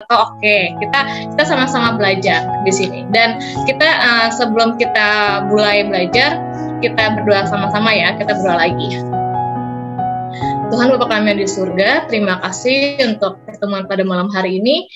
Oke, kita sama-sama belajar di sini. Dan kita sebelum kita mulai belajar, kita berdoa sama-sama ya. Kita berdoa lagi. Tuhan Bapa kami yang di surga, terima kasih untuk pertemuan pada malam hari ini.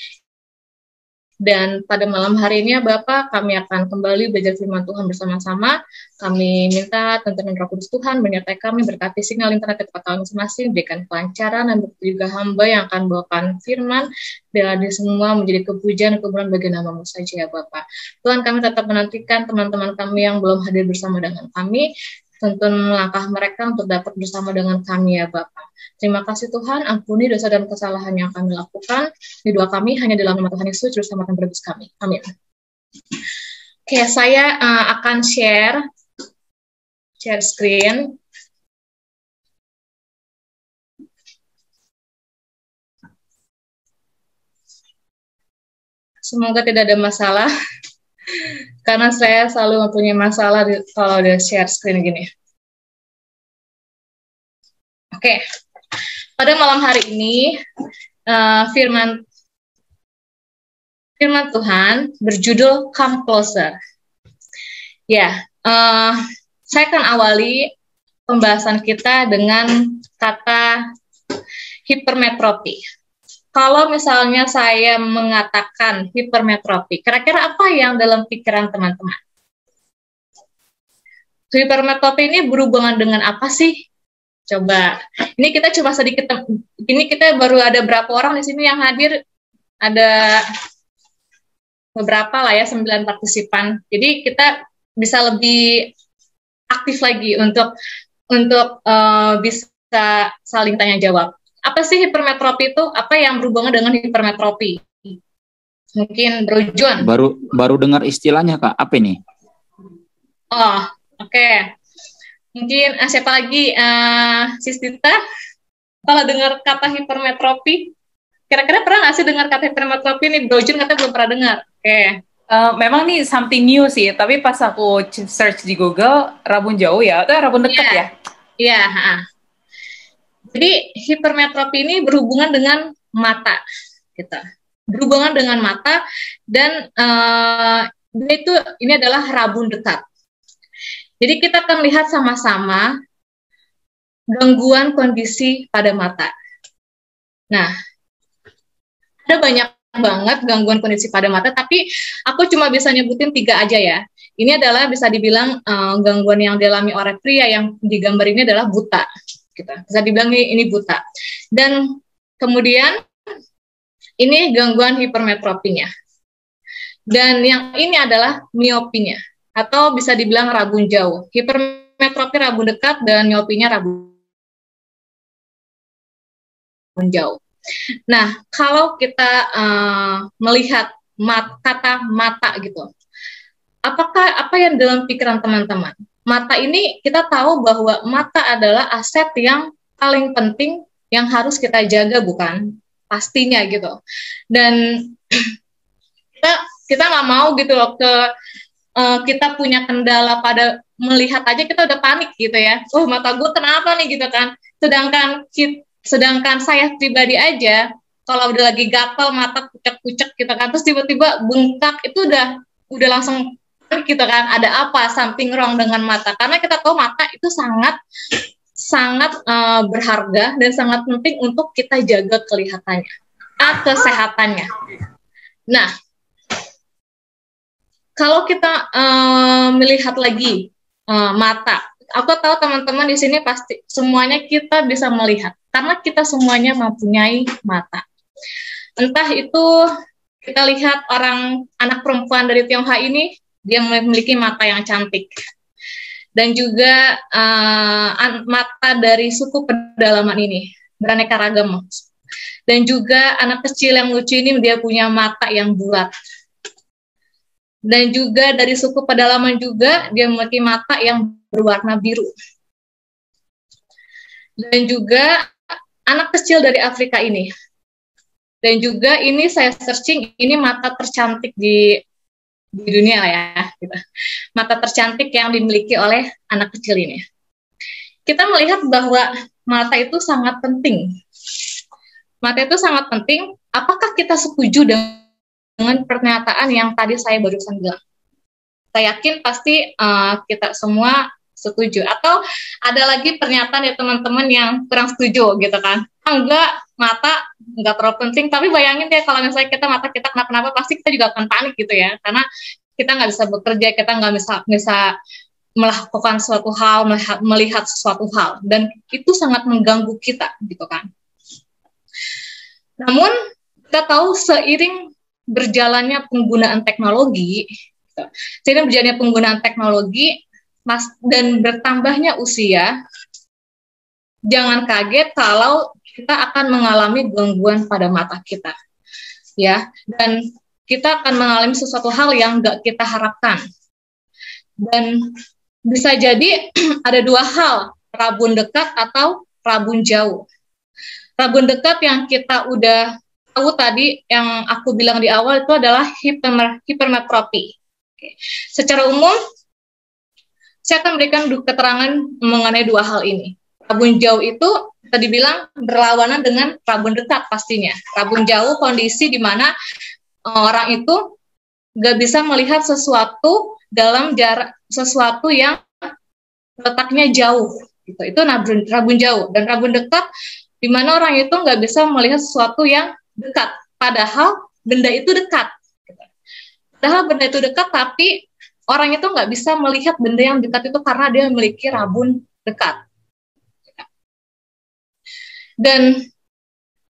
Dan pada malam hari ini ya Bapak, kami akan kembali belajar firman Tuhan bersama-sama. Kami minta tuntunan Roh Kudus Tuhan menyertai kami, berkati sinyal internet ketika kami masing-masing, berikan kelancaran dan juga hamba yang akan bawakan firman, dan semua menjadi kepujian dan kemuliaan bagi nama-Mu saja ya Bapak. Tuhan, kami tetap menantikan teman-teman kami yang belum hadir bersama dengan kami, tuntun langkah mereka untuk dapat bersama dengan kami ya Bapak. Terima kasih Tuhan, ampuni dosa dan kesalahan yang kami lakukan. Doa kami hanya dalam nama Tuhan Yesus, terus selamatkan bernebus kami. Amin. Oke, saya akan share screen. Semoga tidak ada masalah. Karena saya selalu mempunyai masalah kalau udah share screen gini. Oke, pada malam hari ini firman Tuhan berjudul Come Closer. Ya, saya akan awali pembahasan kita dengan kata hipermetropi. Kalau misalnya saya mengatakan hipermetropi, kira-kira apa yang dalam pikiran teman-teman? Hipermetropi ini berhubungan dengan apa sih? Coba, ini kita cuma sedikit, ini kita baru ada berapa orang di sini yang hadir, ada beberapa lah ya, 9 partisipan. Jadi kita bisa lebih aktif lagi untuk bisa saling tanya jawab. Apa sih hipermetropi itu? Apa yang berhubungan dengan hipermetropi? Mungkin Bro John. Baru dengar istilahnya Kak. Apa ini? Oh, oke. Mungkin siapa lagi? Sis Tita. Kalau dengar kata hipermetropi, kira-kira pernah nggak sih dengar kata hipermetropi nih? Bro John katanya belum pernah dengar. Oke. Memang nih something new sih. Tapi pas aku search di Google, rabun jauh ya, atau rabun dekat ya? Iya. Jadi hipermetropi ini berhubungan dengan mata, gitu. Berhubungan dengan mata dan ini adalah rabun dekat. Jadi kita akan lihat sama-sama gangguan kondisi pada mata. Nah, ada banyak banget gangguan kondisi pada mata, tapi aku cuma bisa nyebutin 3 aja ya. Ini adalah bisa dibilang gangguan yang dialami oleh pria yang digambar ini adalah buta. Gitu. Bisa dibilang ini buta. Dan kemudian ini gangguan hipermetropinya. Dan yang ini adalah miopinya, atau bisa dibilang rabun jauh. Hipermetropi rabun dekat dan miopinya rabun jauh. Nah, kalau kita melihat kata mata gitu, apa yang dalam pikiran teman-teman? Mata ini kita tahu bahwa mata adalah aset yang paling penting yang harus kita jaga, bukan? Pastinya gitu. Dan kita nggak mau gitu loh kita punya kendala pada melihat aja kita udah panik gitu ya. Oh, mata gue kenapa nih gitu kan? Sedangkan saya pribadi aja kalau udah lagi gatal mata kucek-kucek gitu kan, terus tiba-tiba bengkak, itu udah langsung gitu kan, ada apa, something wrong dengan mata, karena kita tahu mata itu sangat berharga dan sangat penting untuk kita jaga kesehatannya. Nah, kalau kita melihat lagi mata, aku tahu teman-teman di sini pasti semuanya kita bisa melihat karena kita semuanya mempunyai mata. Entah itu kita lihat anak perempuan dari Tionghoa ini, dia memiliki mata yang cantik. Dan juga mata dari suku pedalaman ini, beraneka ragam. Dan juga anak kecil yang lucu ini, dia punya mata yang bulat. Dan juga dari suku pedalaman juga, dia memiliki mata yang berwarna biru. Dan juga anak kecil dari Afrika ini. Dan juga ini saya searching, ini mata tercantik di dunia lah ya, gitu. Mata tercantik yang dimiliki oleh anak kecil ini. Kita melihat bahwa mata itu sangat penting. Mata itu sangat penting apakah kita setuju dengan pernyataan yang tadi saya barusan bilang? Saya yakin pasti kita semua setuju. Atau ada lagi pernyataan ya teman-teman yang kurang setuju gitu kan. Enggak, mata enggak terlalu penting, tapi bayangin ya kalau misalnya mata kita kenapa-napa, pasti kita juga akan panik gitu ya. Karena kita nggak bisa bekerja, kita nggak bisa melakukan suatu hal, melihat sesuatu hal. Dan itu sangat mengganggu kita gitu kan. Namun kita tahu seiring berjalannya penggunaan teknologi, dan bertambahnya usia, jangan kaget kalau kita akan mengalami gangguan pada mata kita, ya, dan kita akan mengalami sesuatu hal yang nggak kita harapkan. Dan bisa jadi ada dua hal, rabun dekat atau rabun jauh. Rabun dekat yang kita udah tahu tadi, yang aku bilang di awal, itu adalah hipermetropi. Secara umum, saya akan berikan keterangan mengenai dua hal ini. Rabun jauh itu tadi bilang berlawanan dengan rabun dekat pastinya. Rabun jauh kondisi di mana orang itu nggak bisa melihat sesuatu dalam jarak, sesuatu yang letaknya jauh. Gitu. Itu rabun jauh. Dan rabun dekat di mana orang itu nggak bisa melihat sesuatu yang dekat. Padahal benda itu dekat. Padahal benda itu dekat, tapi orang itu nggak bisa melihat benda yang dekat itu karena dia memiliki rabun dekat. Dan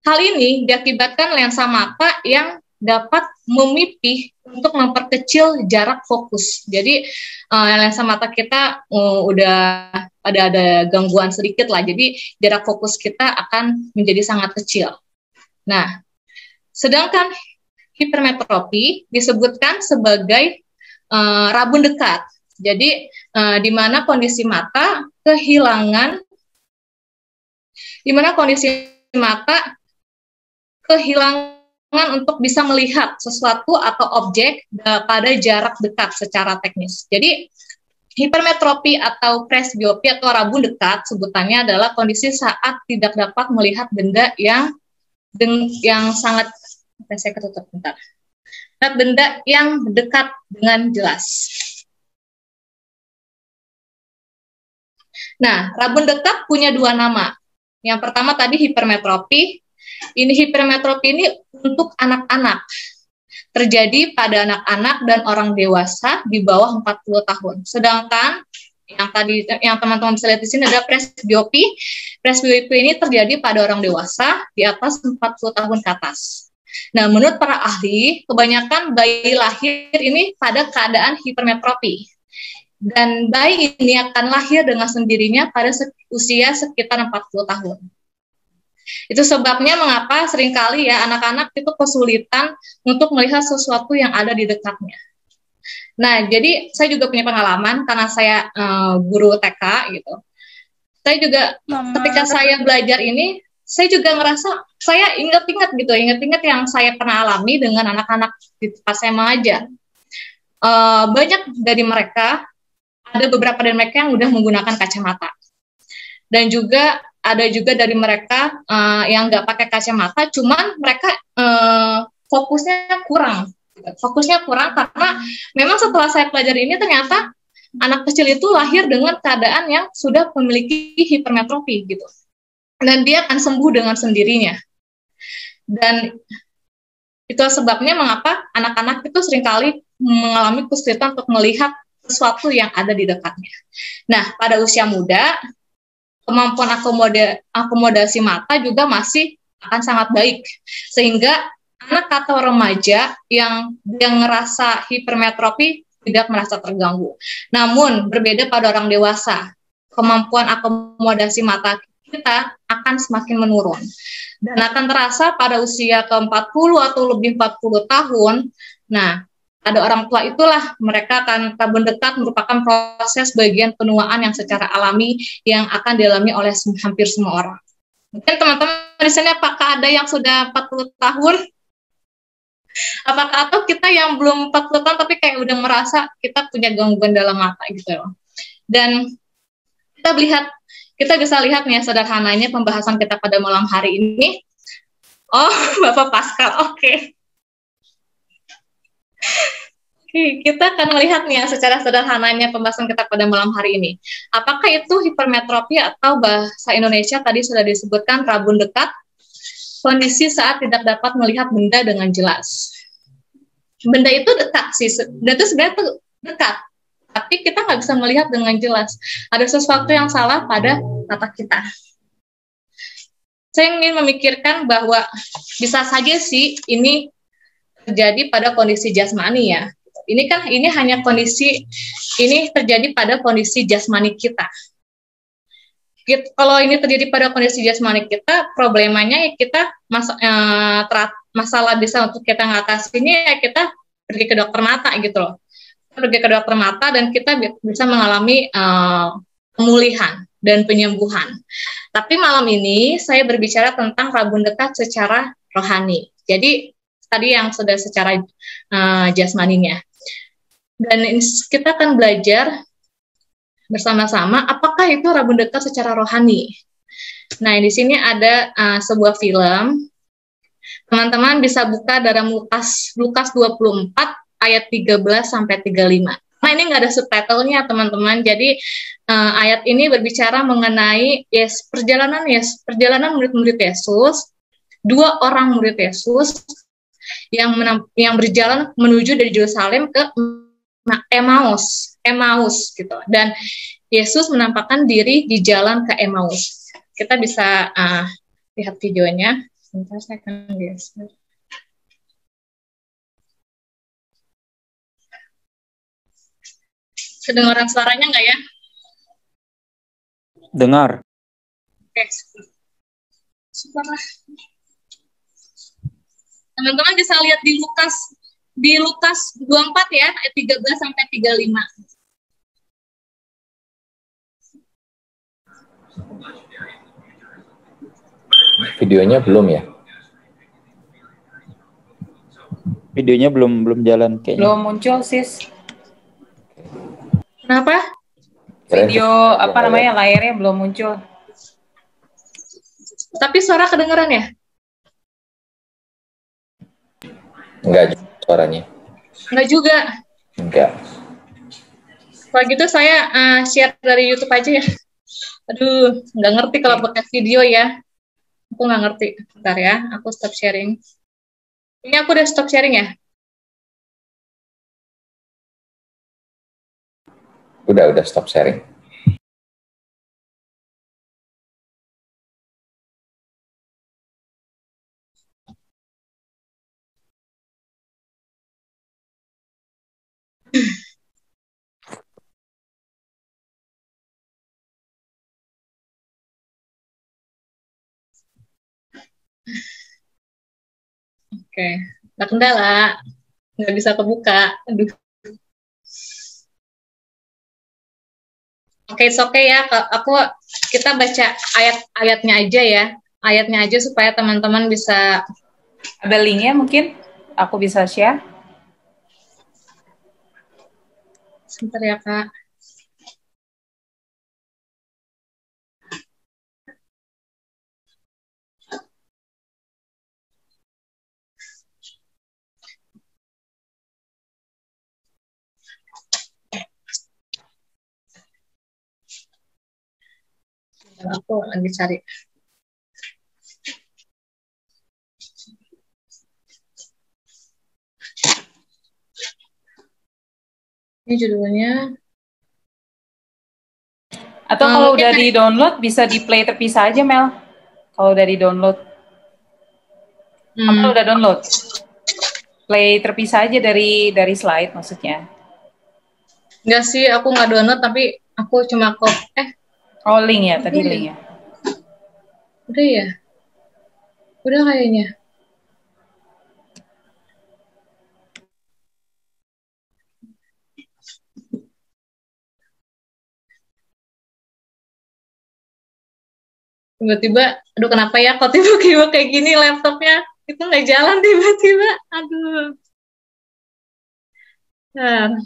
hal ini diakibatkan lensa mata yang dapat memipih untuk memperkecil jarak fokus. Jadi lensa mata kita udah ada gangguan sedikit lah, jadi jarak fokus kita akan menjadi sangat kecil. Nah, sedangkan hipermetropi disebutkan sebagai rabun dekat. Jadi di mana kondisi mata kehilangan untuk bisa melihat sesuatu atau objek pada jarak dekat secara teknis. Jadi hipermetropi atau presbiopi atau rabun dekat sebutannya adalah kondisi saat tidak dapat melihat benda yang sangat, saya ketutup bentar. Benda yang dekat dengan jelas. Nah, rabun dekat punya dua nama. Yang pertama tadi hipermetropi. Hipermetropi ini untuk anak-anak. Terjadi pada anak-anak dan orang dewasa di bawah 40 tahun. Sedangkan yang teman-teman bisa lihat di sini ada presbiopi. Presbiopi ini terjadi pada orang dewasa di atas 40 tahun ke atas. Nah, menurut para ahli, kebanyakan bayi lahir ini pada keadaan hipermetropi. Dan bayi ini akan lahir dengan sendirinya pada usia sekitar 40 tahun. Itu sebabnya mengapa seringkali ya anak-anak itu kesulitan untuk melihat sesuatu yang ada di dekatnya. Nah, jadi saya juga punya pengalaman karena saya guru TK gitu. Saya juga ketika saya belajar ini, saya juga ngerasa saya ingat-ingat yang saya pernah alami dengan anak-anak pas saya mengajar. Banyak dari mereka, ada beberapa dari mereka yang udah menggunakan kacamata. Dan juga ada juga dari mereka yang nggak pakai kacamata, cuman mereka fokusnya kurang. Fokusnya kurang karena memang setelah saya pelajari ini ternyata anak kecil itu lahir dengan keadaan yang sudah memiliki hipermetropi gitu. Dan dia akan sembuh dengan sendirinya. Dan itu sebabnya mengapa anak-anak itu seringkali mengalami kesulitan untuk melihat sesuatu yang ada di dekatnya. Nah, pada usia muda, kemampuan akomodasi mata juga masih akan sangat baik. Sehingga anak atau remaja yang ngerasa hipermetropi tidak merasa terganggu. Namun, berbeda pada orang dewasa, kemampuan akomodasi mata kita akan semakin menurun. Dan akan terasa pada usia ke-40 atau lebih 40 tahun, nah, ada orang tua itulah mereka akan rabun dekat merupakan proses bagian penuaan yang secara alami yang akan dialami oleh hampir semua orang. Mungkin teman-teman di sini apakah ada yang sudah 40 tahun? Apakah atau kita yang belum 40 tahun tapi kayak udah merasa kita punya gangguan dalam mata gitu loh. Dan kita bisa lihat nih sederhananya pembahasan kita pada malam hari ini. Oh, Bapak Pascal, oke. Oke, kita akan melihat nih ya secara sederhananya pembahasan kita pada malam hari ini. Apakah itu hipermetropi atau bahasa Indonesia tadi sudah disebutkan rabun dekat, kondisi saat tidak dapat melihat benda dengan jelas. Benda itu dekat sih, benda itu sebenarnya dekat, tapi kita nggak bisa melihat dengan jelas. Ada sesuatu yang salah pada mata kita. Saya ingin memikirkan bahwa bisa saja sih ini terjadi pada kondisi jasmani ya. Ini hanya kondisi, ini terjadi pada kondisi jasmani kita. Kalau ini terjadi pada kondisi jasmani kita, problemanya ya kita masalah bisa untuk kita ngatasinnya ya kita pergi ke dokter mata gitu loh. Kita pergi ke dokter mata dan kita bisa mengalami pemulihan dan penyembuhan. Tapi malam ini saya berbicara tentang rabun dekat secara rohani. Jadi tadi yang sudah secara jasmaninya. Dan kita akan belajar bersama-sama apakah itu rabun dekat secara rohani. Nah, di sini ada sebuah film. Teman-teman bisa buka dalam Lukas 24 ayat 13 sampai 35. Nah, ini nggak ada subtitlenya, teman-teman. Jadi ayat ini berbicara mengenai perjalanan murid-murid Yesus, 2 orang murid Yesus yang berjalan menuju dari Yerusalem ke Emmaus gitu. Dan Yesus menampakkan diri di jalan ke Emmaus. Kita bisa lihat videonya. Sebentar, saya akan geser. Kedengaran suaranya nggak ya? Dengar. Oke, syukurlah. Teman-teman bisa lihat di Lukas 24 ya, ayat 13 sampai 35. Videonya belum ya? Videonya belum jalan kayaknya. Belum muncul, sis. Kenapa? Video layarnya belum muncul. Tapi suara kedengeran ya? Enggak suaranya. Enggak juga. Enggak. Kalau gitu saya share dari YouTube aja ya. Aduh, nggak ngerti kalau pakai video ya. Aku nggak ngerti. Bentar ya, aku stop sharing. Ini aku udah stop sharing ya? Udah stop sharing. Oke, nggak kendala. Nggak bisa kebuka. Aduh. Oke, oke ya. Kita baca ayat-ayatnya aja ya. Ayatnya aja supaya teman-teman bisa. Ada linknya mungkin? Aku bisa share. Sebentar ya, Kak. Aku lagi cari. Ini judulnya. Atau kalau udah di-download bisa di-play terpisah aja, Mel. Kalau udah di-download. Apa udah download? Play terpisah aja dari slide maksudnya. Enggak sih, aku nggak download, tapi aku cuma Oh, link ya, tadi link ya. Udah ya? Udah kayaknya. Tiba-tiba, aduh kenapa ya kok tiba-tiba kayak gini laptopnya, itu nggak jalan tiba-tiba, aduh. Nah.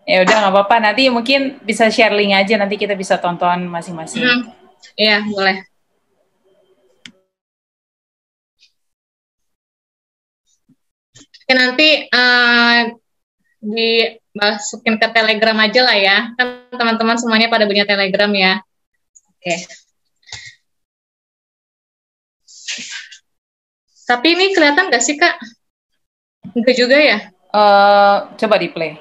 Ya udah nggak apa-apa, nanti mungkin bisa share link aja, nanti kita bisa tonton masing-masing. Iya, boleh. Ya, nanti dimasukin ke Telegram aja lah ya. Kan teman-teman semuanya pada punya Telegram ya. Oke. Tapi ini kelihatan nggak sih, Kak? Enggak juga ya? Coba di play.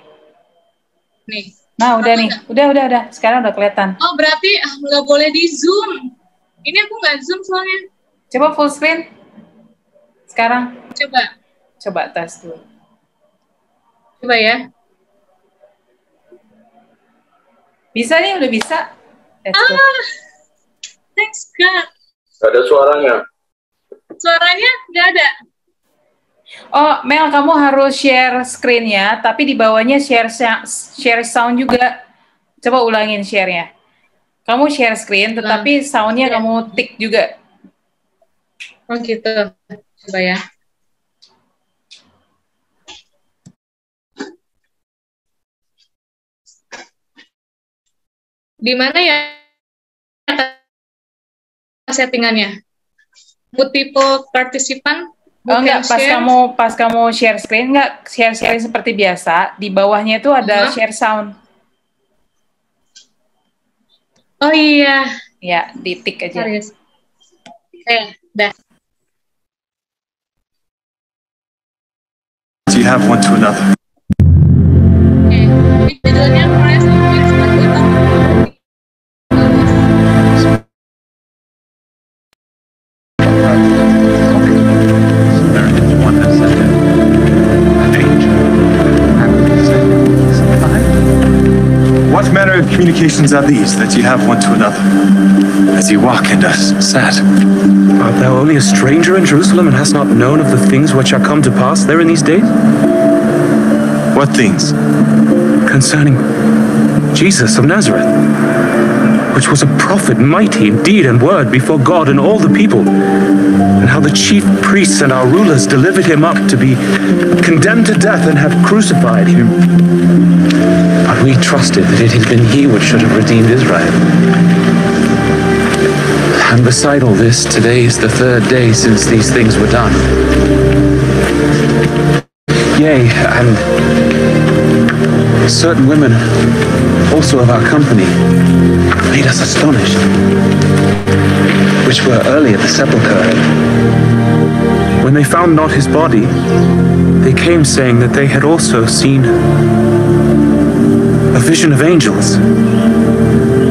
Nih. Nah, udah nih. Udah. Sekarang udah kelihatan. Oh, berarti nggak boleh di zoom. Ini aku nggak zoom soalnya. Coba full screen. Sekarang. Coba tes dulu. Coba ya. Bisa nih, udah bisa. Thanks, Kak. Gak ada suaranya. Suaranya nggak ada. Oh, Mel, kamu harus share screen-nya, tapi di bawahnya share sound juga. Coba ulangin share-nya. Kamu share screen, tetapi sound-nya kamu tik juga. Oh gitu. Coba ya. Di mana ya settingannya? Multiple participant? Oh enggak, pas kamu share screen, enggak share screen seperti biasa, di bawahnya itu ada share sound. Oh iya. Ya, di tik aja. Dah. Do you have one to another? Oke. Judulnya Press What manner of communications are these that you have one to another, as you walk and are sad? Art thou only a stranger in Jerusalem, and hast not known of the things which are come to pass there in these days? What things? Concerning Jesus of Nazareth, which was a prophet, mighty in deed and word before God and all the people, and how the chief priests and our rulers delivered him up to be condemned to death and have crucified him. But we trusted that it had been he which should have redeemed Israel. And beside all this, today is the third day since these things were done. Yea, and certain women also of our company made us astonished, which were early at the sepulchre. When they found not his body, they came saying that they had also seen a vision of angels,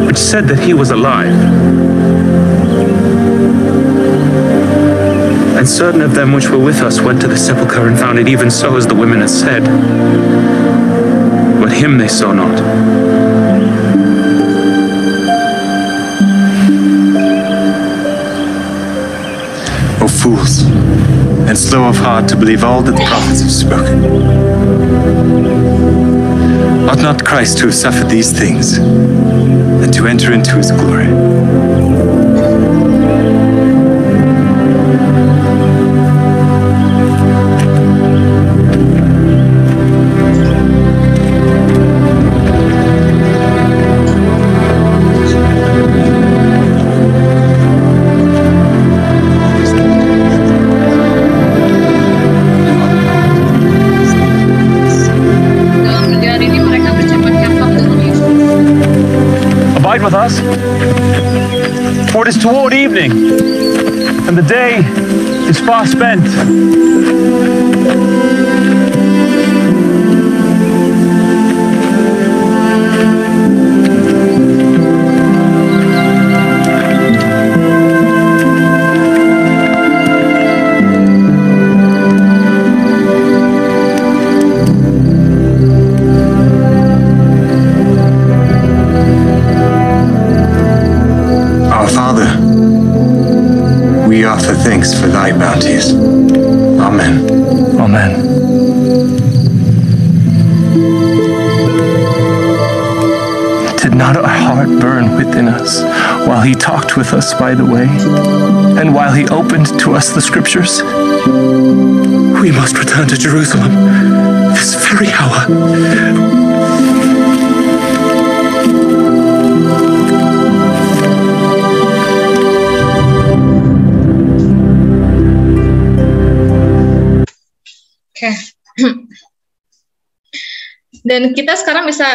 which said that he was alive. And certain of them which were with us went to the sepulchre and found it even so as the women had said, but him they saw not. O fools, and slow of heart to believe all that the prophets have spoken. Ought not Christ to have suffered these things, and to enter into his glory? Abide with us, for it is toward evening, and the day is far spent. Thanks for thy bounties. Amen. Amen. Did not our heart burn within us while he talked with us by the way, and while he opened to us the scriptures? We must return to Jerusalem this very hour. Dan kita sekarang bisa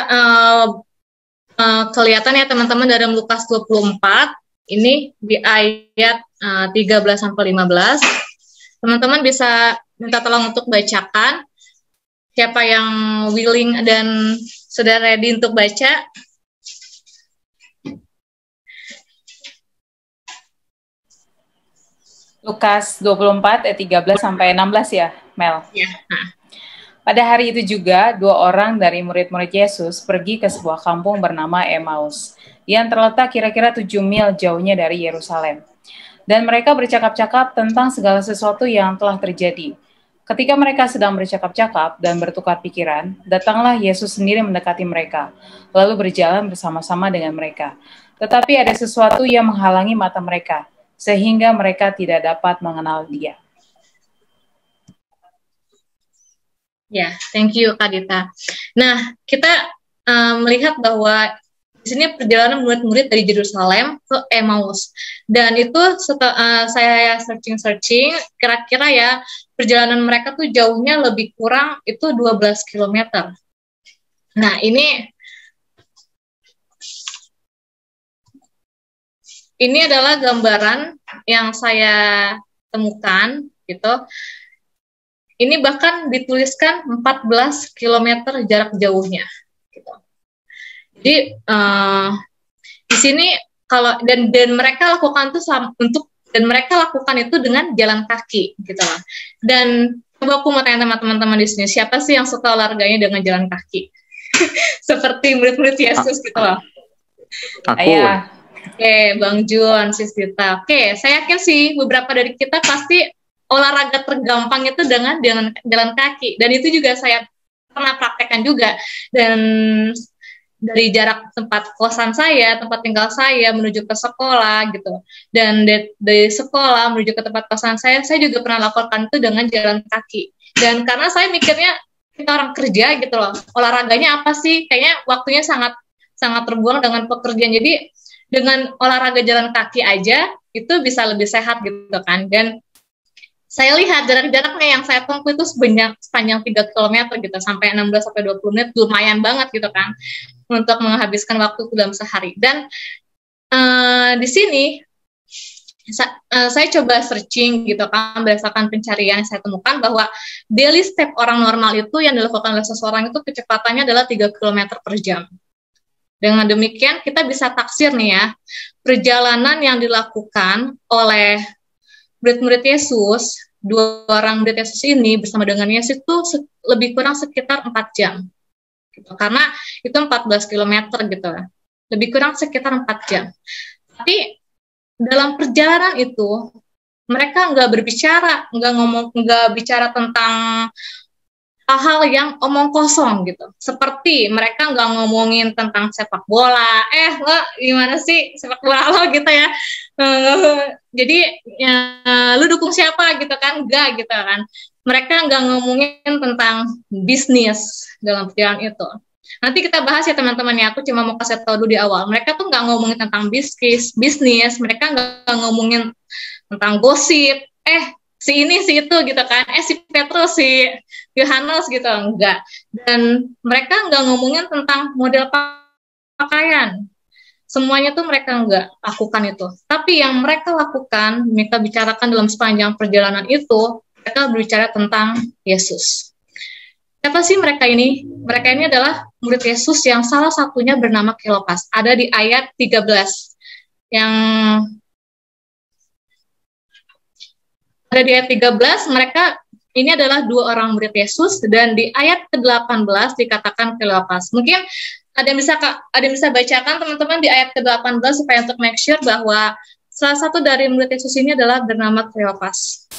kelihatan ya teman-teman dalam Lukas 24, ini di ayat 13 sampai 15. Teman-teman bisa minta tolong untuk bacakan. Siapa yang willing dan sudah ready untuk baca? Lukas 24 ayat 13 sampai 16 ya, Mel? Ya. Pada hari itu juga, 2 orang dari murid-murid Yesus pergi ke sebuah kampung bernama Emmaus, yang terletak kira-kira 7 mil jauhnya dari Yerusalem. Dan mereka bercakap-cakap tentang segala sesuatu yang telah terjadi. Ketika mereka sedang bercakap-cakap dan bertukar pikiran, datanglah Yesus sendiri mendekati mereka, lalu berjalan bersama-sama dengan mereka. Tetapi ada sesuatu yang menghalangi mata mereka, sehingga mereka tidak dapat mengenal Dia. Ya, thank you Kak Dita. Nah, kita melihat bahwa di sini perjalanan murid-murid dari Yerusalem ke Emmaus. Dan itu setelah saya searching, kira-kira ya perjalanan mereka tuh jauhnya lebih kurang itu 12 km. Nah, ini adalah gambaran yang saya temukan gitu. Ini bahkan dituliskan 14 km jarak jauhnya. Gitu. Jadi di sini kalau dan mereka lakukan mereka lakukan itu dengan jalan kaki, gitu lah. Dan coba aku mau tanya sama teman-teman di sini, siapa sih yang suka olahraganya dengan jalan kaki? Seperti murid-murid Yesus gitu loh. Aku. Ayah. Oke, Bang Jun, Sis Dita. Oke, saya yakin sih beberapa dari kita pasti olahraga tergampang itu dengan jalan kaki, dan itu juga saya pernah praktekkan juga. Dan dari jarak tempat kosan saya, tempat tinggal saya menuju ke sekolah gitu, dan dari sekolah menuju ke tempat kosan saya juga pernah lakukan itu dengan jalan kaki. Dan karena saya mikirnya kita orang kerja gitu loh, olahraganya apa sih? Kayaknya waktunya sangat terbuang dengan pekerjaan. Jadi dengan olahraga jalan kaki aja itu bisa lebih sehat gitu kan. Dan saya lihat jarak-jaraknya yang saya tempuh itu sepanjang 3 km gitu, sampai 16-20 menit, lumayan banget gitu kan, untuk menghabiskan waktu dalam sehari. Dan di sini saya coba searching gitu kan, berdasarkan pencarian yang saya temukan bahwa daily step orang normal itu yang dilakukan oleh seseorang itu kecepatannya adalah 3 km per jam. Dengan demikian kita bisa taksir nih ya, perjalanan yang dilakukan oleh murid-murid Yesus, 2 orang murid Yesus ini bersama dengan Yesus itu lebih kurang sekitar 4 jam. Gitu. Karena itu 14 km gitu lah. Lebih kurang sekitar 4 jam. Tapi dalam perjalanan itu mereka nggak bicara tentang hal-hal yang omong kosong gitu. Seperti mereka nggak ngomongin tentang sepak bola. Lo gimana sih sepak bola lo gitu ya. Jadi lu dukung siapa gitu kan? Enggak gitu kan. Mereka nggak ngomongin tentang bisnis dalam perjalanan itu. Nanti kita bahas ya teman-teman ya. Aku cuma mau kasih tahu dulu di awal. Mereka tuh nggak ngomongin tentang bisnis. Mereka nggak ngomongin tentang gosip. Si ini, si itu gitu kan, si Petrus, si Yohanes gitu, enggak. Dan mereka nggak ngomongin tentang model pakaian. Semuanya tuh mereka nggak lakukan itu. Tapi yang mereka lakukan, mereka bicarakan dalam sepanjang perjalanan itu, mereka berbicara tentang Yesus. Siapa sih mereka ini? Mereka ini adalah murid Yesus yang salah satunya bernama Kleopas. Ada di ayat 13. Yang ada di ayat 13, mereka ini adalah 2 orang murid Yesus, dan di ayat ke-18 dikatakan Kleopas. Mungkin ada yang bisa bacakan teman-teman di ayat ke-18 supaya untuk make sure bahwa salah satu dari murid Yesus ini adalah bernama Kleopas.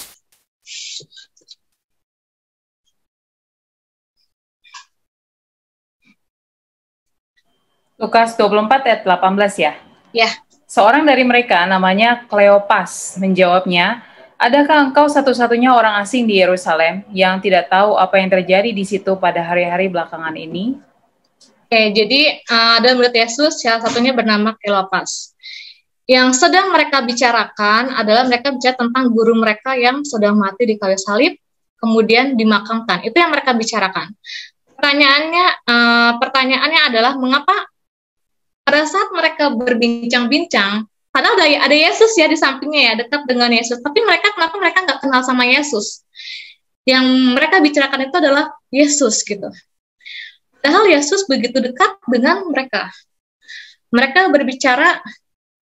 Lukas 24 ayat 18 ya? Ya. Seorang dari mereka namanya Kleopas menjawabnya, adakah engkau satu-satunya orang asing di Yerusalem yang tidak tahu apa yang terjadi di situ pada hari-hari belakangan ini? Oke, jadi ada murid Yesus, salah satunya bernama Kleopas. Yang sedang mereka bicarakan adalah mereka bicara tentang guru mereka yang sedang mati di kayu salib, kemudian dimakamkan. Itu yang mereka bicarakan. Pertanyaannya adalah mengapa pada saat mereka berbincang-bincang, padahal ada Yesus ya di sampingnya ya, dekat dengan Yesus, tapi kenapa mereka nggak kenal sama Yesus? Yang mereka bicarakan itu adalah Yesus gitu. Padahal Yesus begitu dekat dengan mereka. Mereka berbicara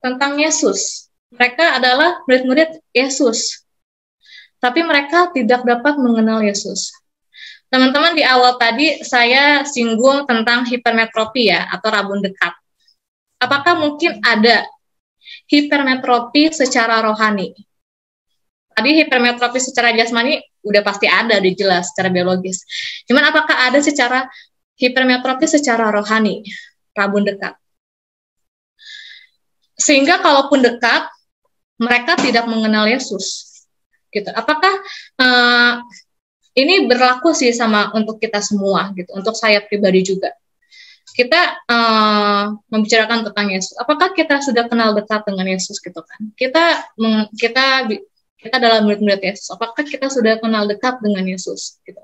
tentang Yesus. Mereka adalah murid-murid Yesus. Tapi mereka tidak dapat mengenal Yesus. Teman-teman, di awal tadi saya singgung tentang hipermetropi ya, atau rabun dekat. Apakah mungkin ada hipermetropi secara rohani? Tadi hipermetropi secara jasmani udah pasti ada, udah jelas secara biologis. Cuman apakah ada secara hipermetropi secara rohani, rabun dekat? Sehingga kalaupun dekat, mereka tidak mengenal Yesus. Gitu. Apakah ini berlaku sih sama untuk kita semua gitu, untuk saya pribadi juga. Kita membicarakan tentang Yesus. Apakah kita sudah kenal dekat dengan Yesus gitu kan? Kita adalah murid-murid Yesus. Apakah kita sudah kenal dekat dengan Yesus gitu?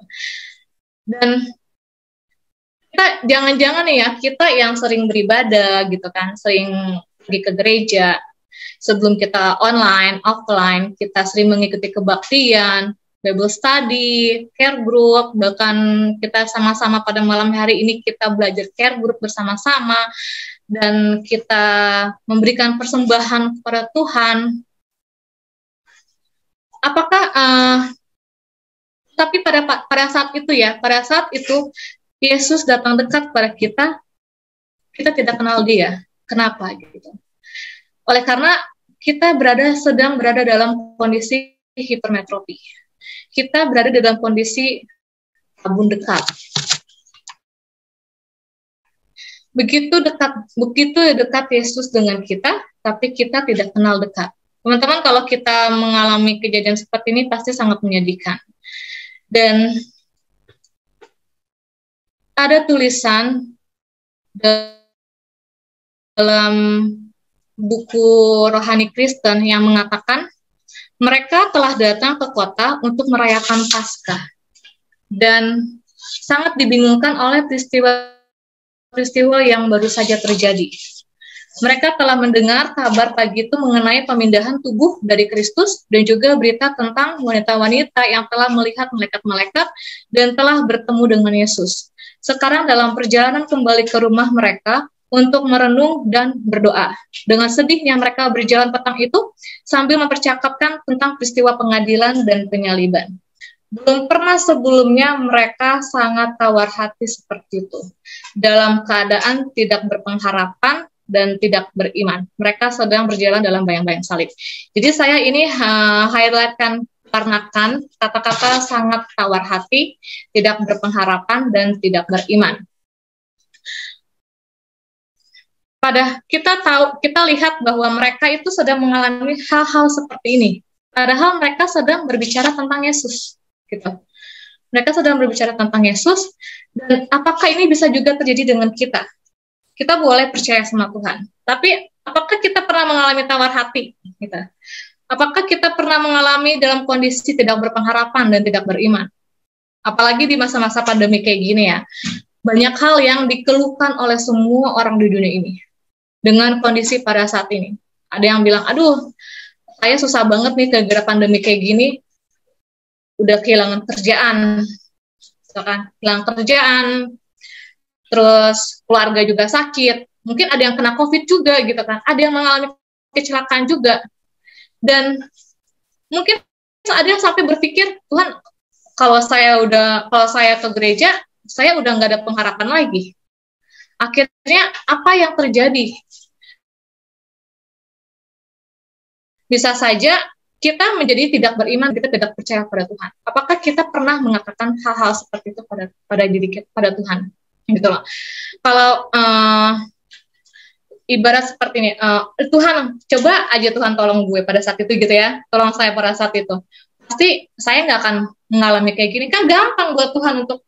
Dan kita jangan-jangan nih ya, kita yang sering beribadah gitu kan, sering pergi ke gereja, sebelum kita online, offline, kita sering mengikuti kebaktian, Bible study, care group, bahkan kita sama-sama pada malam hari ini kita belajar care group bersama-sama, dan kita memberikan persembahan kepada Tuhan. Apakah, tapi pada saat itu Yesus datang dekat pada kita tidak kenal dia. Kenapa gitu? Oleh karena kita sedang berada dalam kondisi hipermetropi. Kita berada dalam kondisi rabun dekat. Begitu dekat Yesus dengan kita, tapi kita tidak kenal dekat. Teman-teman, kalau kita mengalami kejadian seperti ini pasti sangat menyedihkan. Dan ada tulisan dalam buku Rohani Kristen yang mengatakan mereka telah datang ke kota untuk merayakan Paskah dan sangat dibingungkan oleh peristiwa yang baru saja terjadi. Mereka telah mendengar kabar pagi itu mengenai pemindahan tubuh dari Kristus dan juga berita tentang wanita-wanita yang telah melihat malaikat-malaikat dan telah bertemu dengan Yesus. Sekarang dalam perjalanan kembali ke rumah mereka untuk merenung dan berdoa. Dengan sedihnya mereka berjalan petang itu sambil mempercakapkan tentang peristiwa pengadilan dan penyaliban. Belum pernah sebelumnya mereka sangat tawar hati seperti itu. Dalam keadaan tidak berpengharapan dan tidak beriman. Mereka sedang berjalan dalam bayang-bayang salib. Jadi saya ini highlightkan karnakan kata-kata sangat tawar hati, tidak berpengharapan dan tidak beriman. Kita lihat bahwa mereka itu sedang mengalami hal-hal seperti ini. Padahal mereka sedang berbicara tentang Yesus, gitu. Mereka sedang berbicara tentang Yesus, dan apakah ini bisa juga terjadi dengan kita? Kita boleh percaya sama Tuhan, tapi apakah kita pernah mengalami tawar hati? Gitu. Apakah kita pernah mengalami dalam kondisi tidak berpengharapan dan tidak beriman? Apalagi di masa-masa pandemi kayak gini ya, banyak hal yang dikeluhkan oleh semua orang di dunia ini. Dengan kondisi pada saat ini. Ada yang bilang, aduh, saya susah banget nih gara-gara pandemi kayak gini, udah kehilangan kerjaan, misalkan kehilangan kerjaan, terus keluarga juga sakit, mungkin ada yang kena COVID juga gitu kan, ada yang mengalami kecelakaan juga, dan mungkin ada yang sampai berpikir, Tuhan, kalau saya ke gereja, saya udah nggak ada pengharapan lagi. Akhirnya apa yang terjadi? Bisa saja kita menjadi tidak beriman, kita tidak percaya pada Tuhan. Apakah kita pernah mengatakan hal-hal seperti itu pada diri kita, pada Tuhan? Gitu loh. Kalau ibarat seperti ini, Tuhan, coba aja Tuhan tolong gue pada saat itu gitu ya, tolong saya pada saat itu. Pasti saya nggak akan mengalami kayak gini. Kan gampang buat Tuhan untuk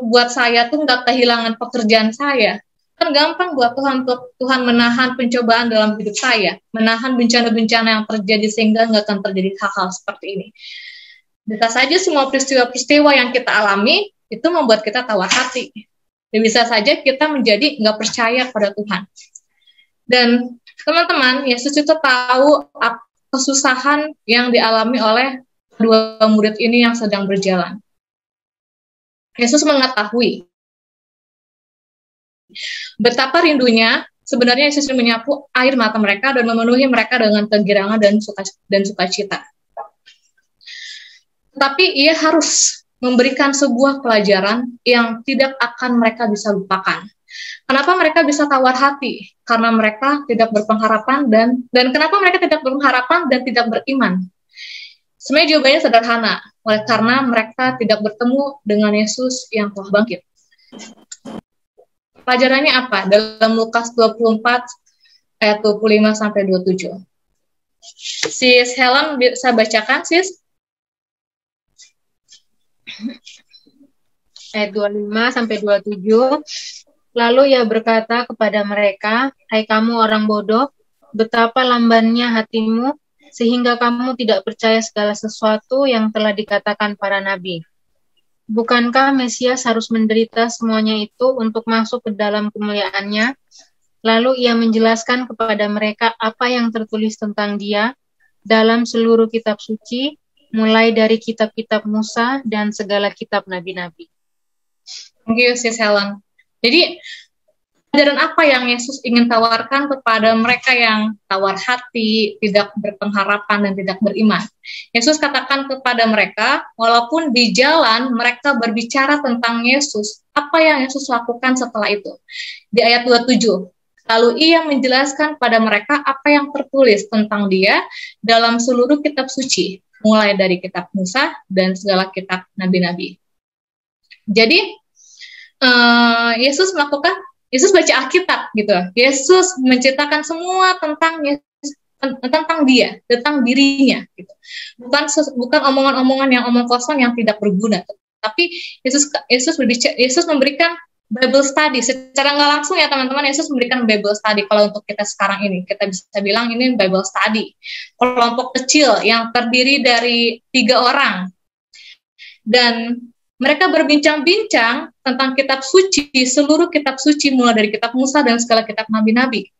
buat saya tuh nggak kehilangan pekerjaan saya. Kan gampang buat Tuhan menahan pencobaan dalam hidup saya, menahan bencana-bencana yang terjadi sehingga nggak akan terjadi hal-hal seperti ini. Bisa saja semua peristiwa-peristiwa yang kita alami itu membuat kita tawar hati. Dan bisa saja kita menjadi nggak percaya pada Tuhan. Dan teman-teman, Yesus itu tahu kesusahan yang dialami oleh dua murid ini yang sedang berjalan. Yesus mengetahui betapa rindunya sebenarnya Yesus menyapu air mata mereka dan memenuhi mereka dengan kegirangan dan sukacita. Tapi ia harus memberikan sebuah pelajaran yang tidak akan mereka bisa lupakan. Kenapa mereka bisa tawar hati? Karena mereka tidak berpengharapan dan kenapa mereka tidak berpengharapan dan tidak beriman? Sebenarnya jawabannya sederhana, karena mereka tidak bertemu dengan Yesus yang telah bangkit. Pelajarannya apa? Dalam Lukas 24 ayat 25 sampai 27. Sis Helen bisa bacakan, Sis? Ayat 25 sampai 27. Lalu ia berkata kepada mereka, "Hai kamu orang bodoh, betapa lambannya hatimu, sehingga kamu tidak percaya segala sesuatu yang telah dikatakan para nabi. Bukankah Mesias harus menderita semuanya itu untuk masuk ke dalam kemuliaannya?" Lalu ia menjelaskan kepada mereka apa yang tertulis tentang dia dalam seluruh kitab suci, mulai dari kitab-kitab Musa dan segala kitab nabi-nabi. Thank you, Sis Helen. Jadi, pelajaran apa yang Yesus ingin tawarkan kepada mereka yang tawar hati, tidak berpengharapan, dan tidak beriman? Yesus katakan kepada mereka, walaupun di jalan mereka berbicara tentang Yesus, apa yang Yesus lakukan setelah itu? Di ayat 27, lalu ia menjelaskan pada mereka apa yang tertulis tentang dia dalam seluruh kitab suci, mulai dari kitab Musa dan segala kitab nabi-nabi. Jadi, Yesus baca Alkitab gitu. Yesus menceritakan semua tentang dia, tentang dirinya gitu. Bukan omongan-omongan yang omong kosong yang tidak berguna. Tapi Yesus memberikan Bible study secara nggak langsung ya teman-teman. Yesus memberikan Bible study. Kalau untuk kita sekarang ini, kita bisa bilang ini Bible study. Kelompok kecil yang terdiri dari 3 orang. Dan mereka berbincang-bincang tentang kitab suci, seluruh kitab suci, mulai dari kitab Musa dan segala kitab nabi-nabi.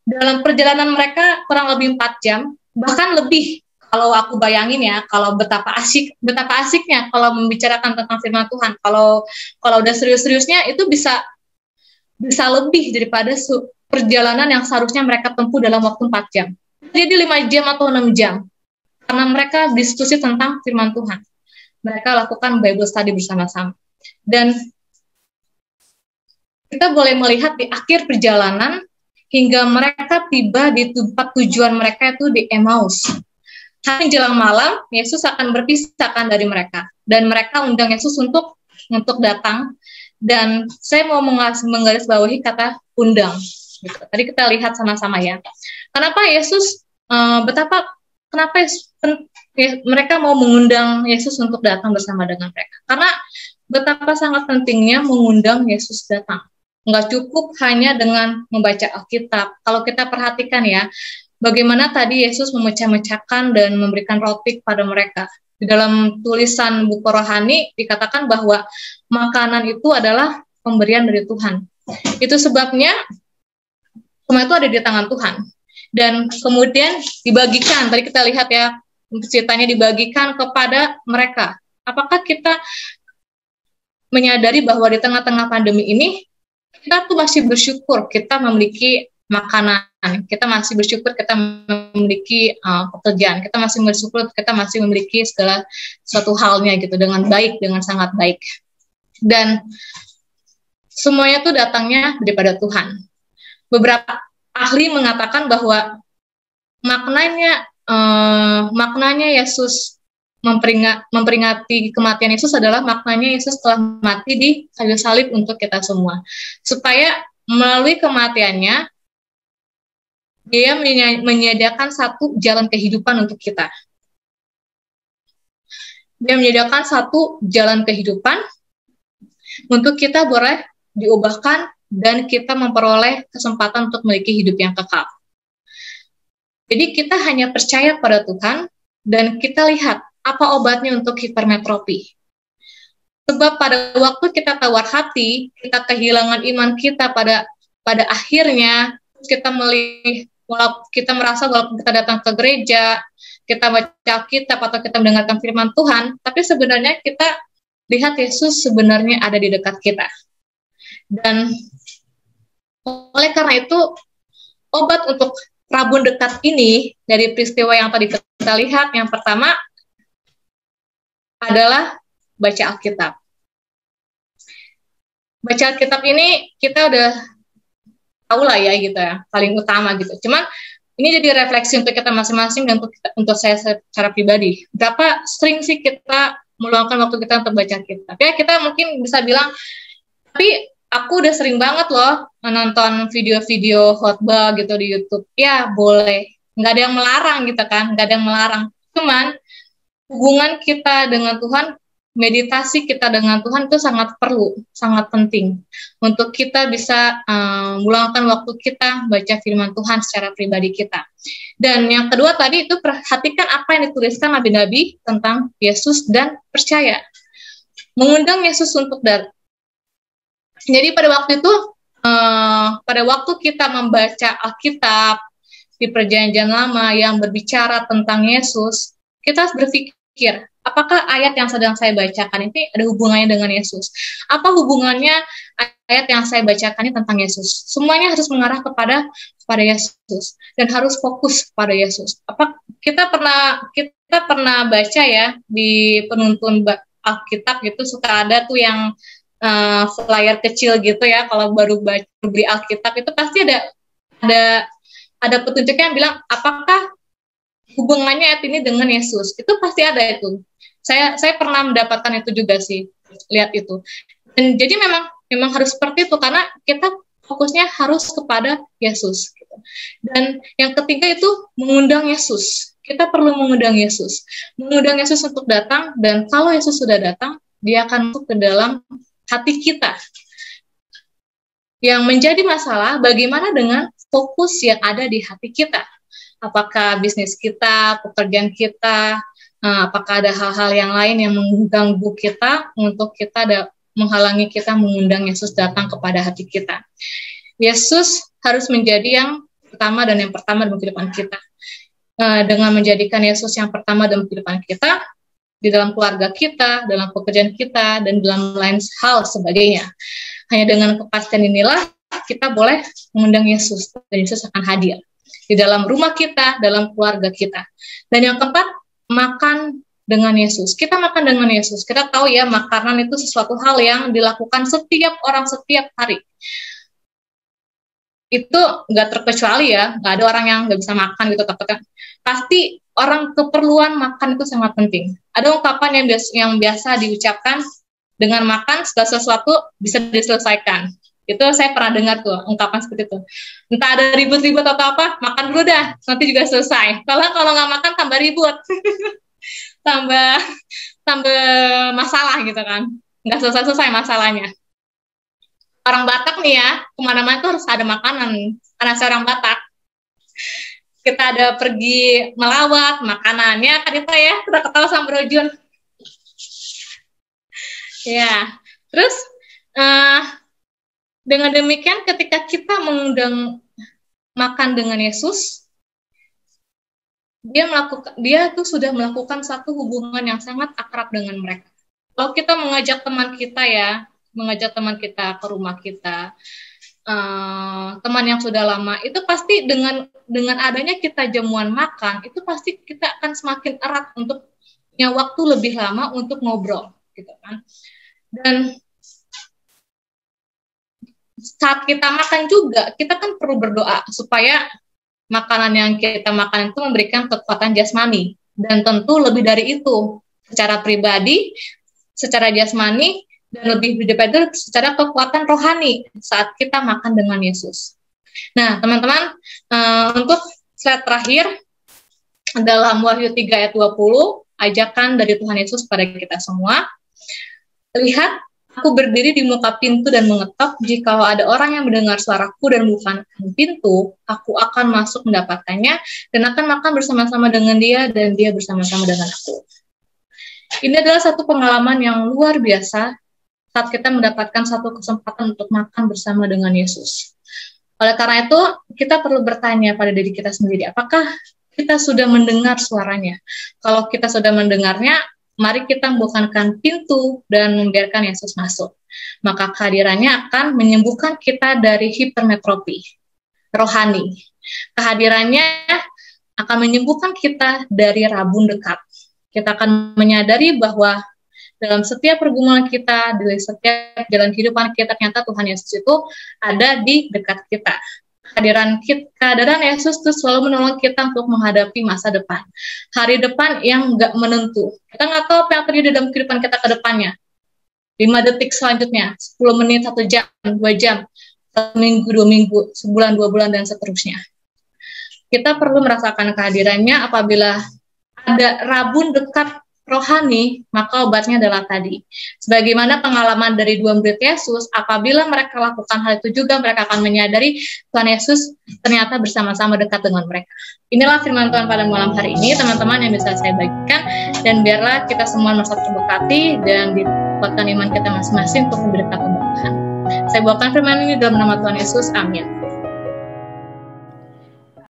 Dalam perjalanan mereka kurang lebih 4 jam, bahkan lebih kalau aku bayangin ya, kalau betapa asiknya kalau membicarakan tentang firman Tuhan. Kalau udah serius-seriusnya itu bisa lebih daripada perjalanan yang seharusnya mereka tempuh dalam waktu 4 jam. Jadi 5 jam atau 6 jam. Karena mereka diskusi tentang firman Tuhan. Mereka lakukan Bible study bersama-sama. Dan kita boleh melihat di akhir perjalanan hingga mereka tiba di tempat tujuan mereka itu di Emmaus. Hari jelang malam, Yesus akan berpisahkan dari mereka. Dan mereka undang Yesus untuk datang. Dan saya mau menggarisbawahi kata undang. Gitu. Tadi kita lihat sama-sama ya. Kenapa mereka mau mengundang Yesus untuk datang bersama dengan mereka? Karena betapa sangat pentingnya mengundang Yesus datang. Nggak cukup hanya dengan membaca Alkitab. Kalau kita perhatikan ya, bagaimana tadi Yesus memecah-mecahkan dan memberikan roti kepada mereka. Di dalam tulisan buku rohani dikatakan bahwa makanan itu adalah pemberian dari Tuhan. Itu sebabnya semua itu ada di tangan Tuhan. Dan kemudian dibagikan, tadi kita lihat ya, ceritanya dibagikan kepada mereka. Apakah kita menyadari bahwa di tengah-tengah pandemi ini, kita tuh masih bersyukur kita memiliki makanan, kita masih bersyukur kita memiliki pekerjaan, kita masih bersyukur kita masih memiliki segala suatu halnya gitu, dengan baik, dengan sangat baik. Dan semuanya tuh datangnya daripada Tuhan. Beberapa ahli mengatakan bahwa maknanya Yesus memperingati kematian Yesus adalah maknanya Yesus telah mati di kayu salib untuk kita semua, supaya melalui kematiannya Dia menyediakan satu jalan kehidupan untuk kita. Dia menyediakan satu jalan kehidupan untuk kita boleh diubahkan dan kita memperoleh kesempatan untuk memiliki hidup yang kekal. Jadi kita hanya percaya pada Tuhan dan kita lihat apa obatnya untuk hipermetropi? Sebab pada waktu kita tawar hati, kita kehilangan iman kita pada akhirnya kita kita merasa walaupun kita datang ke gereja, kita baca kitab atau kita mendengarkan firman Tuhan, tapi sebenarnya kita lihat Yesus sebenarnya ada di dekat kita. Dan oleh karena itu, obat untuk rabun dekat ini dari peristiwa yang tadi kita lihat, yang pertama adalah baca Alkitab. Baca Alkitab ini kita udah tahu lah ya gitu ya, paling utama gitu. Cuman ini jadi refleksi untuk kita masing-masing dan untuk saya secara pribadi. Berapa sering sih kita meluangkan waktu kita untuk baca Alkitab? Ya kita mungkin bisa bilang, tapi aku udah sering banget loh menonton video-video khotbah gitu di YouTube. Ya boleh, nggak ada yang melarang gitu kan, nggak ada yang melarang. Cuman hubungan kita dengan Tuhan, meditasi kita dengan Tuhan itu sangat perlu, sangat penting untuk kita bisa meluangkan waktu kita baca firman Tuhan secara pribadi kita. Dan yang kedua tadi itu perhatikan apa yang dituliskan nabi-nabi tentang Yesus dan percaya. Mengundang Yesus untuk datang. Jadi pada waktu itu, pada waktu kita membaca Alkitab di Perjanjian Lama yang berbicara tentang Yesus, kita harus berpikir, apakah ayat yang sedang saya bacakan ini ada hubungannya dengan Yesus? Apa hubungannya ayat yang saya bacakan ini tentang Yesus? Semuanya harus mengarah kepada Yesus dan harus fokus pada Yesus. Apa kita pernah baca ya di penuntun Alkitab gitu, suka ada tuh yang flyer kecil gitu ya, kalau baru beli Alkitab itu pasti ada petunjuknya yang bilang apakah hubungannya ayat ini dengan Yesus. Itu pasti ada itu. Saya pernah mendapatkan itu juga sih, lihat itu. Dan jadi memang harus seperti itu karena kita fokusnya harus kepada Yesus gitu. Dan yang ketiga itu mengundang Yesus. Kita perlu mengundang Yesus. Mengundang Yesus untuk datang, dan kalau Yesus sudah datang, dia akan masuk ke dalam hati kita. Yang menjadi masalah, bagaimana dengan fokus yang ada di hati kita? Apakah bisnis kita, pekerjaan kita, apakah ada hal-hal yang lain yang mengganggu kita untuk kita menghalangi kita mengundang Yesus datang kepada hati kita? Yesus harus menjadi yang pertama dalam kehidupan kita. Dengan menjadikan Yesus yang pertama dalam kehidupan kita, di dalam keluarga kita, dalam pekerjaan kita, dan dalam lain hal sebagainya. Hanya dengan kepastian inilah kita boleh mengundang Yesus, dan Yesus akan hadir di dalam rumah kita, dalam keluarga kita. Dan yang keempat, makan dengan Yesus. Kita makan dengan Yesus. Kita tahu ya, makanan itu sesuatu hal yang dilakukan setiap orang setiap hari. Itu nggak terkecuali ya, nggak ada orang yang nggak bisa makan gitu. Pasti orang keperluan makan itu sangat penting. Ada ungkapan yang biasa diucapkan, dengan makan segala sesuatu bisa diselesaikan. Itu saya pernah dengar tuh ungkapan seperti itu. Entah ada ribut-ribut atau apa, makan dulu dah, nanti juga selesai. Kalau nggak makan tambah ribut, tambah masalah gitu kan. Nggak selesai masalahnya. Orang Batak nih ya, kemana-mana tuh harus ada makanan. Karena saya orang Batak. Kita ada pergi melawat, makanannya kan itu ya, udah ketawa sama Bro Jun. Ya, terus dengan demikian ketika kita mengundang makan dengan Yesus, dia tuh sudah melakukan satu hubungan yang sangat akrab dengan mereka. Kalau kita mengajak teman kita ke rumah kita, teman yang sudah lama, itu pasti dengan adanya kita jamuan makan, itu pasti kita akan semakin erat untuk punya waktu lebih lama untuk ngobrol, gitu kan. Dan saat kita makan juga, kita kan perlu berdoa supaya makanan yang kita makan itu memberikan kekuatan jasmani, dan tentu lebih dari itu, secara pribadi, secara jasmani, dan lebih daripada secara kekuatan rohani saat kita makan dengan Yesus. Nah, teman-teman, untuk slide terakhir dalam Wahyu 3 ayat 20, ajakan dari Tuhan Yesus pada kita semua. Lihat, aku berdiri di muka pintu dan mengetok, jikalau ada orang yang mendengar suaraku dan membukakan pintu, aku akan masuk mendapatkannya dan akan makan bersama-sama dengan dia dan dia bersama-sama dengan aku. Ini adalah satu pengalaman yang luar biasa saat kita mendapatkan satu kesempatan untuk makan bersama dengan Yesus. Oleh karena itu, kita perlu bertanya pada diri kita sendiri, apakah kita sudah mendengar suaranya? Kalau kita sudah mendengarnya, mari kita membukakan pintu dan membiarkan Yesus masuk. Maka kehadirannya akan menyembuhkan kita dari hipermetropi rohani. Kehadirannya akan menyembuhkan kita dari rabun dekat. Kita akan menyadari bahwa dalam setiap pergumulan kita, di setiap jalan kehidupan kita, ternyata Tuhan Yesus itu ada di dekat kita. Kehadiran Yesus itu selalu menolong kita untuk menghadapi masa depan. Hari depan yang nggak menentu. Kita nggak tahu apa yang terjadi dalam kehidupan kita ke depannya. 5 detik selanjutnya, 10 menit, 1 jam, 2 jam, 1 minggu, 2 minggu, sebulan, 2 bulan, dan seterusnya. Kita perlu merasakan kehadirannya apabila ada rabun dekat rohani, maka obatnya adalah tadi. Sebagaimana pengalaman dari 2 murid Yesus, apabila mereka lakukan hal itu juga, mereka akan menyadari Tuhan Yesus ternyata bersama-sama dekat dengan mereka. Inilah firman Tuhan pada malam hari ini, teman-teman, yang bisa saya bagikan, dan biarlah kita semua merasa terberkati dan dikuatkan iman kita masing-masing untuk lebih dekat dengan Tuhan. Saya bawakan firman ini dalam nama Tuhan Yesus, amin.